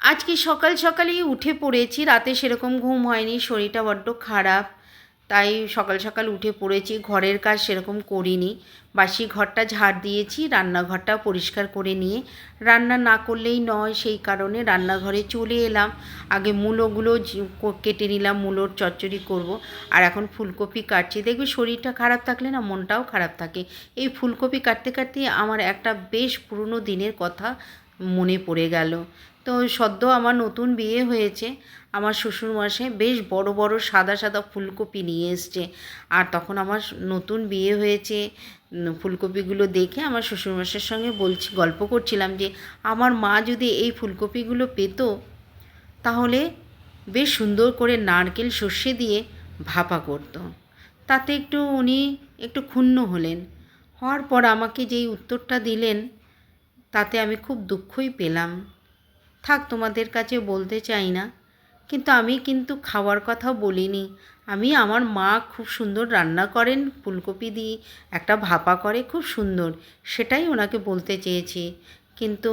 আজকে সকাল সকালই উঠে পড়েছি, রাতে সেরকম ঘুম হয়নি, শরীরটা বড্ড খারাপ। তাই সকাল সকাল উঠে পড়েছি, ঘরের কাজ সেরকম করিনি। বাসি ঘরটা ঝাড় দিয়েছি, রান্নাঘরটা পরিষ্কার করে নিয়ে রান্না না করলেই নয়, সেই কারণে রান্নাঘরে চলে এলাম। আগে মূলোগুলো কেটে নিলাম, মূলোর চচ্চড়ি করব। আর এখন ফুলকপি কাটছি। দেখবি শরীরটা খারাপ থাকলে না মনটাও খারাপ থাকে। এই ফুলকপি কাটতে কাটতে আমার একটা বেশ পুরনো দিনের কথা মনে পড়ে গেল। তো সদ্য আমার নতুন বিয়ে হয়েছে, আমার শ্বশুরমশাই বেশ বড় বড় সাদা সাদা ফুলকপি নিয়ে এসছে। আর তখন আমার নতুন বিয়ে হয়েছে, ফুলকপিগুলো দেখে আমার শ্বশুরমশাইয়ের সঙ্গে গল্প করছিলাম যে আমার মা যদি এই ফুলকপিগুলো পেত তাহলে বেশ সুন্দর করে নারকেল সর্ষে দিয়ে ভাপা করতো। তাতে উনি একটু ক্ষুণ্ণ হলেন। হওয়ার পর আমাকে যেই উত্তরটা দিলেন তাতে আমি খুব দুঃখই পেলাম। থাক, তোমাদের কাছে বলতে চাই না, কিন্তু আমি খাওয়ার কথা বলিনি। আমি আমার মা খুব সুন্দর রান্না করেন, ফুলকপি দিয়ে একটা ভাপা করে খুব সুন্দর, সেটাই ওনাকে বলতে চেয়েছি। কিন্তু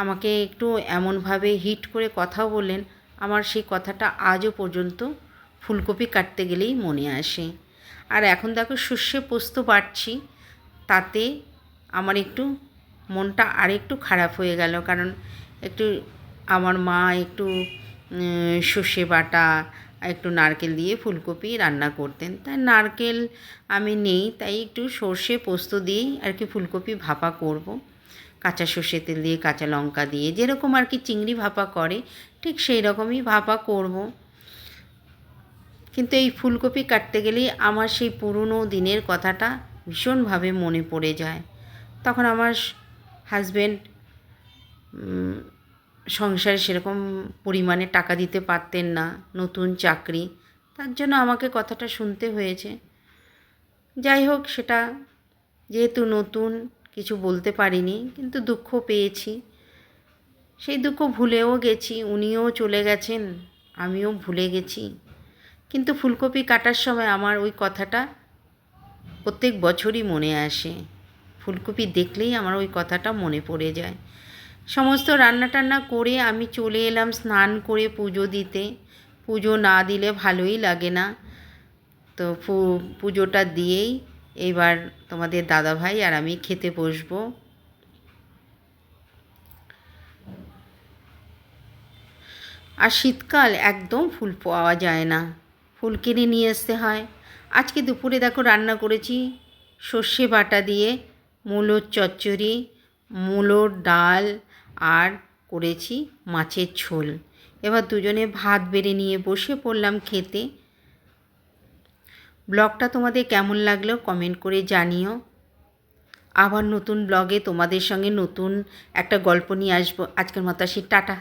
আমাকে একটু এমনভাবে হিট করে কথা বললেন, আমার সেই কথাটা আজও পর্যন্ত ফুলকপি কাটতে গেলেই মনে আসে। আর এখন দেখো সর্ষে পোস্ত বাটছি, তাতে আমার একটু মনটা আরেকটু খারাপ হয়ে গেল। কারণ একটু আমার মা একটু সর্ষে বাটা একটু নারকেল দিয়ে ফুলকপি রান্না করতেন, তাই নারকেল আমি নেই, তাই একটু সর্ষে পোস্ত দিয়েই আর কি ফুলকপি ভাপা করব। কাঁচা সর্ষে তেল দিয়ে, কাঁচা লঙ্কা দিয়ে, যেরকম আর কি চিংড়ি ভাপা করে ঠিক সেই রকমই ভাপা করব। কিন্তু এই ফুলকপি কাটতে গেলেই আমার সেই পুরনো দিনের কথাটা ভীষণভাবে মনে পড়ে যায়। তখন আমার হাজব্যান্ড সংসারে সেরকম পরিমাণে টাকা দিতে পারতেন না, নতুন চাকরি, তার জন্য আমাকে কথাটা শুনতে হয়েছে। যাই হোক, সেটা যেহেতু নতুন, কিছু বলতে পারিনি, কিন্তু দুঃখ পেয়েছি। সেই দুঃখ ভুলেও গেছি, উনিও চলে গেছেন, আমিও ভুলে গেছি। কিন্তু ফুলকপি কাটার সময় আমার ওই কথাটা প্রত্যেক বছরই মনে আসে। ফুলকপি দেখলেই আমার ওই কথাটা মনে পড়ে যায়। সমস্ত রান্না টান্না করে আমি চলে এলাম স্নান করে পুজো দিতে। পুজো না দিলে ভালোই লাগে না, তো পুজোটা দিয়েই এবার তোমাদের দাদাভাই আর আমি খেতে বসবো। আর শীতকাল একদম ফুল পাওয়া যায় না, ফুল কিনে নিয়ে আসতে হয়। আজকে দুপুরে দেখো রান্না করেছি সর্ষে বাটা দিয়ে মূলোর চচ্চড়ি, মূলোর ডাল, আর করেছি মাছের ঝোল। এবার দুজনে ভাত বেড়ে নিয়ে বসে পড়লাম খেতে। ব্লগটা তোমাদের কেমন লাগলো কমেন্ট করে জানিও। আবার নতুন ব্লগে তোমাদের সঙ্গে নতুন একটা গল্প নিয়ে আসবো। আজকের মতো আসি, টাটা।